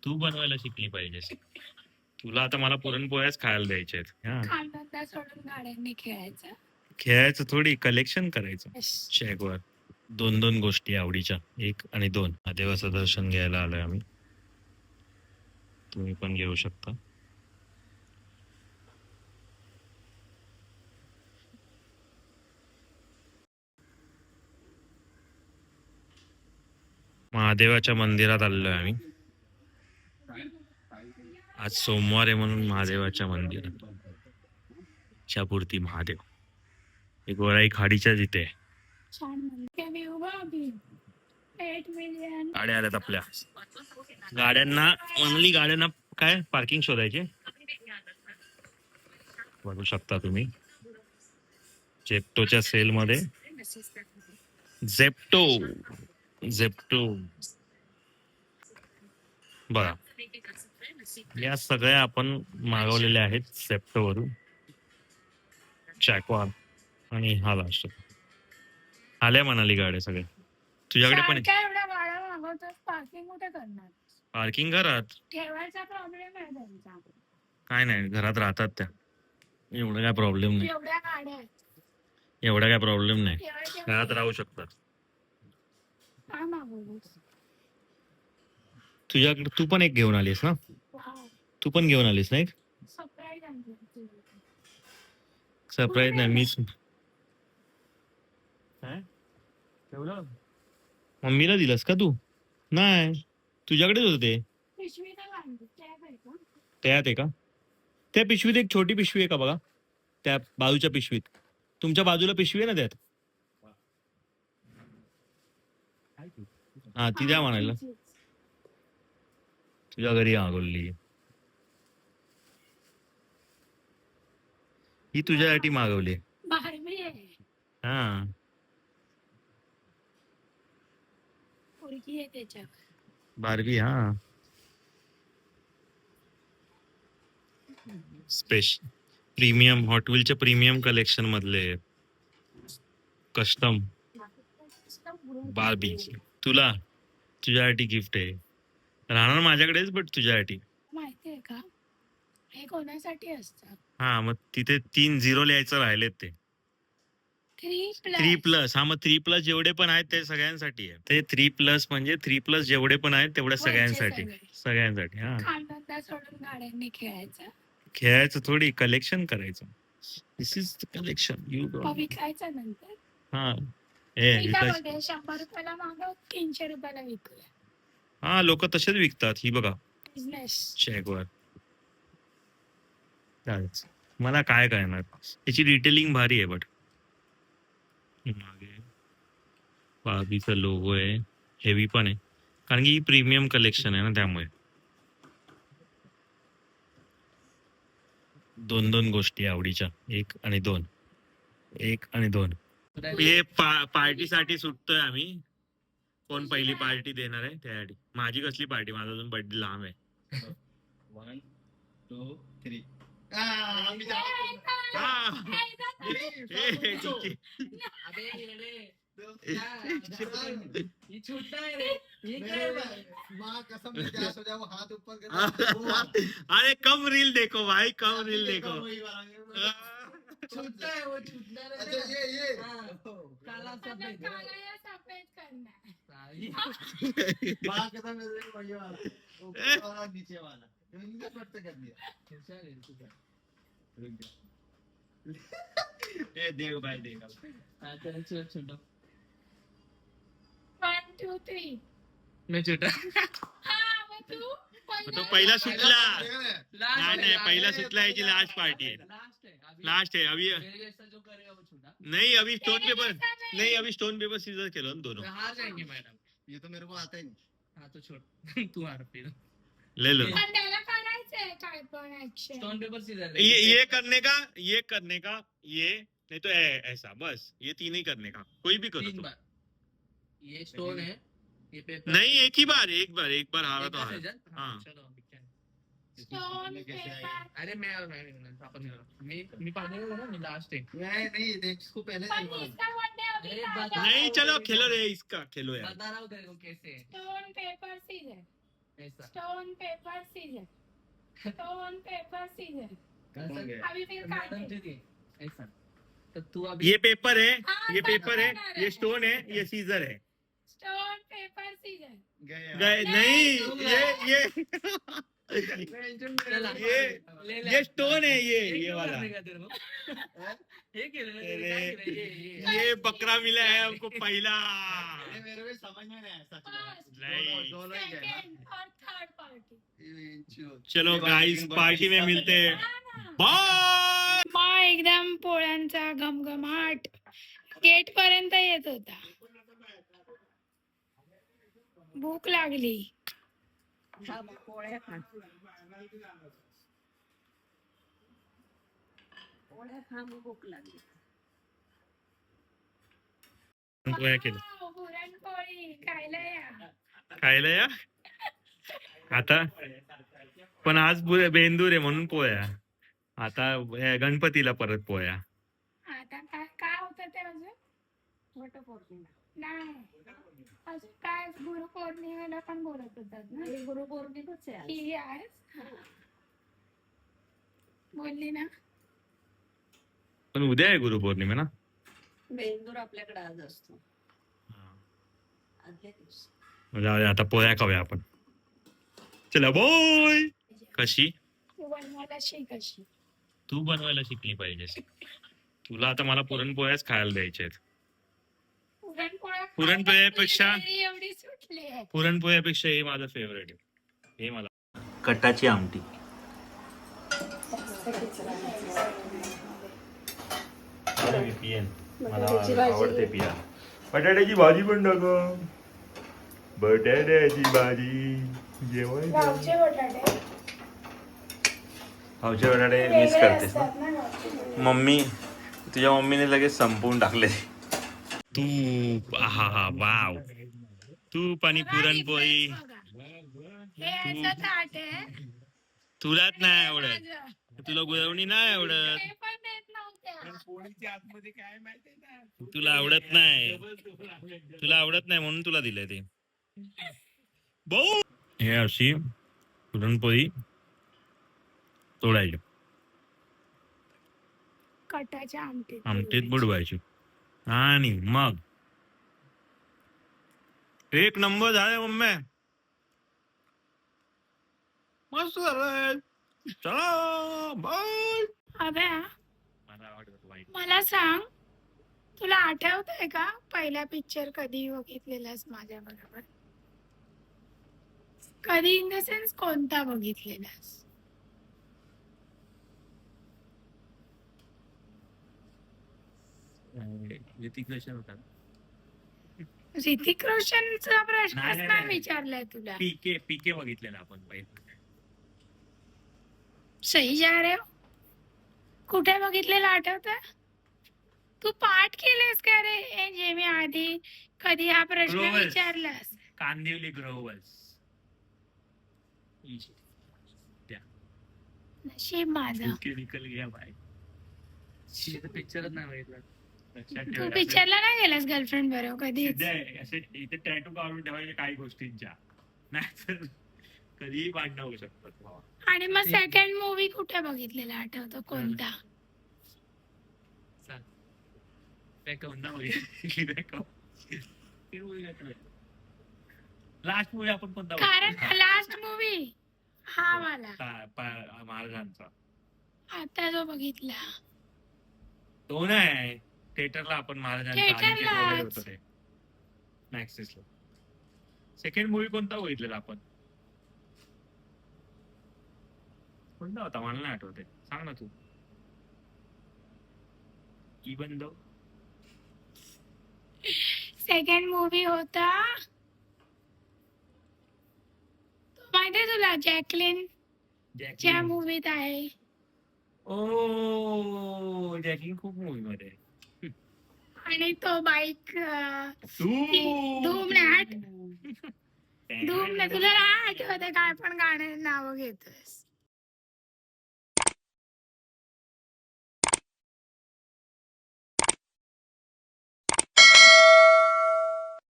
तू बनवायला शिकली पाहिजेस. तुला आता मला पुरणपोळ्याच खायला द्यायच्या आहेत. हा. खांदा सोडून गाड्यांनी खेळायचं. खेळायचं थोडी कलेक्शन करायचं. Yes. चॅकवर 2-2 गोष्टी आवडीच्या 1 आणि 2. देवाचं दर्शन घ्यायला आलोय आम्ही. तुम्ही पण घेऊ शकता. महादेवाच्या मंदिरात आलेलोय आम्ही. आज सोमवार आहे म्हणून महादेवाच्या मंदिरात. इच्छापूर्ती महादेव. एक वराई खाडीच्या तिथे छान म्हणते मी उभा अभि 8 मिलियन गाड्या आल्यात आपल्या. गाड्यांना काय पार्किंग शोधायचे. बघू शकता तुम्ही जेप्टोच्या सेल मध्ये. झेप्टो बघा, या सगळ्या आपण मागवलेल्या आहेत झेप्टो वरून. चॅकवार आणि हा लास्ट आल्या म्हणाली गाड्या सगळ्या. तुझ्याकडे पण काय एवढ्या गाड्या मागवतात, पार्किंग कुठे करणार? पार्किंग घरात ठेवायचा प्रॉब्लेम आहे त्यांचा. काय नाही, घरात राहतात त्या. एवढं काय प्रॉब्लेम नाही. एवढ्या गाड्या आहेत. एवढा काय प्रॉब्लेम नाही, ठेवायच्या घरात राहू शकतात. काय मागवलीस? तुझ्याकडे तू पण एक घेऊन आलीस ना. वाव, तू पण घेऊन आलीस नाही. सरप्राईज आणली तुझी. सरप्राईज नाही मीच. काय ठेवलं मम्मीला दिलंस का तू? नाही, तुझ्याकडेच होतं ते. पिशवी तर आणली, टॅब आहे का? त्यात आहे का? त्या पिशवीत एक छोटी पिशवी आहे का बघा, त्या बाजूच्या पिशवीत. तुमच्या बाजूला पिशवी आहे ना त्यात. हा ती द्या म्हणायला. तुझीच. तुझ्या घरी मागवली ही, तुझ्यासाठी मागवली. बारबी आहे. हा पोरगी आहे त्याच्यात. बारबी. हा स्पेशल प्रीमियम हॉट व्हीलच्या प्रीमियम कलेक्शन मधले कस्टम बारबी. तुला तुझ्यासाठी गिफ्ट आहे. राहणार माझ्याकडेच बट तुझ्यासाठी. माहितीये का हे कोणासाठी असतं? हा मग तिथे 3-0 लिहायचं राहिलेत ते. 3+ हा मग 3+ जेवढे पण आहेत ते सगळ्यांसाठी आहे. ते 3+ म्हणजे 3+ जेवढे पण आहेत तेवढ्या सगळ्यांसाठी. सगळ्यांसाठी. हा खांदा सोडून गाड्यांनी खेळायचं. खेळायचं थोडी कलेक्शन करायचं. This is the collection you don't. विकायचं नंतर. हा मी काय बोलते, 100 रुपयाला मागव, 300 रुपयाला विकूया. हा लोक तसेच विकतात. ही बघा बिझनेस. चॅकवर. मला काय कळणार, त्याची डिटेलिंग भारी आहे. बट मागे बाबीचा लोगो आहे, हेवी पण आहे कारण की ही प्रीमियम कलेक्शन आहे ना, त्यामुळे. 2-2 गोष्टी आवडीच्या 1 आणि 2. 1 आणि 2. हे पार्टीसाठी सुटतोय आम्ही. कोण पहिली पार्टी देणार आहे त्यासाठी. माझी कसली पार्टी, माझा अजून बर्थडे लांब आहे. 1 2 3. अरे कम रील देखो भाई, कम रील देखो. छूटता है वो, छूटना है. अच्छा ये काला सफेद बाल खत्म है वही वाला, ऊपर वाला नीचे वाला इनका कट कर दिया. ए देख भाई देख. अच्छा छोटा 1 2 3. मैं छोटा. तो पहिला सुटला. नाही पहिला सुटला, याची लास्ट पार्टी आहे. लास्ट है अभी. जो करेगा वो छोटा. नहीं अभी स्टोन पेपर नहीं, अभी स्टोन पेपर सीजर खेलो ना दोनों. हार जाएंगे मैडम. ये तो मेरे को आता ही नहीं. हाँ तो छोड़. तू हार फिर. ले लो. Stone paper Caesar. ये करने का, ये करने का, ये नहीं तो ऐसा, बस ये 3 ही करने का. कोई भी करो तुम. ये स्टोन है, ये पेपर. नहीं एक ही बार, एक बार हारा तो हारा. हाँ चलो अरे मैं अपन मी पानी ना, मी लास्ट है. नहीं देख इसको पहले नहीं चलो खेलो रे, इसका खेलो यार. बता रहा हूँ तेरे को कैसे. Stone paper scissor. Stone paper scissor, stone paper scissor, अभी फिर काटे। तो तू अभी ये पेपर है, हाँ, ये सब पेपर है, बना ये रहे स्टोन है, ये सीजर है। स्टोन पेपर सीजर, गए नहीं, ये चला। ये स्टोन है, ये वाला। अरे, ये बकरा मिला है हमको पहला। मेरे को समझ में नहीं आया सच में। नहीं। दोनों ही है ना? सेकंड और थर्ड पार्टी। चलो गाइस, पार्टी में मिलते हैं। बाय। मग एकदम पोळ्यांचा घमघमाट गेट पर्यंत येत होता. भूक लागली. पोळ्या खा मग भूक लागली. पोळ्या केलं. वाव, पुरणपोळी खायला या. खायला या आता. पण आज बेंदूर आहे म्हणून पोळ्या. आता गणपतीला परत पोळ्या. आता काय होतं ते अजून वटपौर्णिमा नाही, अजून काय गुरुपौर्णिमेला पण बोलत होतात ना. हे गुरुपौर्णिमाच आहे आज. ही आहे. बोलली ना. पण उद्या आहे गुरुपौर्णिमा ना. बेंदूर आपल्याकडे आज असतो आदल्या दिवशी. जाऊ दे, आता पोळ्या खाऊया आपण. चला बोय. कशी तू बनवायला शिक अशी. तू बनवायला शिकली पाहिजेस. तुला आता मला पुरणपोळ्याच खायला द्यायच्या आहेत. पुरणपोळ्यापेक्षा एवढी सुटली आहे. पुरणपोळ्यापेक्षा हे माझं फेवरेट आहे. हे मला कटाची आमटी. मला आवडते पिया. बटाट्याची भाजी पण टाका. बटाट्याची भाजी जेवण. गावचे बटाटे गावचे बटाटे मिस करतेस ना. मम्मी, तुझ्या मम्मीने लगेच संपवून टाकले. तूप, आहा वाव. तूप आणि पुरणपोळी. हे असं ताट आहे. तुलाच नाही आवडत. तुला गुळवणी नाही आवडत. ते पण देत नव्हत्या. तुला आवडत नाही. तुला आवडत नाही म्हणून तुला दिलंय ते. हे अशी पुरणपोळी तोडायची, कटाच्या आमटीत आमटीत बुडवायची आणि मग एक नंबर झाले मम्मी. मस्त झालंय. चला बाय. अभ्या, मला सांग, तुला आठवतंय का पहिला पिक्चर कधी बघितलेलास माझ्या बरोबर? कधी इन द सेन्स कोणता बघितलेलास? ऋतिक रोशन होता. ऋतिक रोशनचा प्रश्नच नाही, नाही नाही. विचारलाय तुला. पीके बघितलेला आपण पहिले. सही जा रे हो. कुठे बघितलेलं आठवतं? तू पाठ केलेस का रे? हे जे मी आधी कधी हा प्रश्न Growers. विचारलास? कांदिवली ग्रोवर्स. नशीब माझं. निकल गया बाय. पिक्चरच नाही बघितला. लक्षात तू ठेव. पिक्चरला नाही गेलास गर्लफ्रेंड बरोबर कधी? असे इथे टॅटू काढून ठेवायचे काही गोष्टींच्या. नाहीतर कधीही भांडणं होऊ शकतात. आणि मग सेकंड मूवी कुठे बघितलेला आठवतो? कोणता? लास्ट मूवी आपण कोणता कारण लास्ट मूवी हा वाला महाराजांचा आता जो बघितला तो नाही. थिएटरला आपण महाराजांचा थिएटरलाच. अनिकेत वगैरे होतो ते मॅक्सिसला. सेकंड मूवी कोणता बघितलेला आपण? कोणता होता मला नाही आठवते. सांग ना तू. इवन दो सेकंड मूवी होता तो माहितीये तुला? जॅकलिन ज्या मूवीत आहे. ओ जॅकिंग खूप मूवी मध्ये. आणि तो बाईक धूम नाही तुला नाही आठवत काय पण गाणे नाव घेतोस.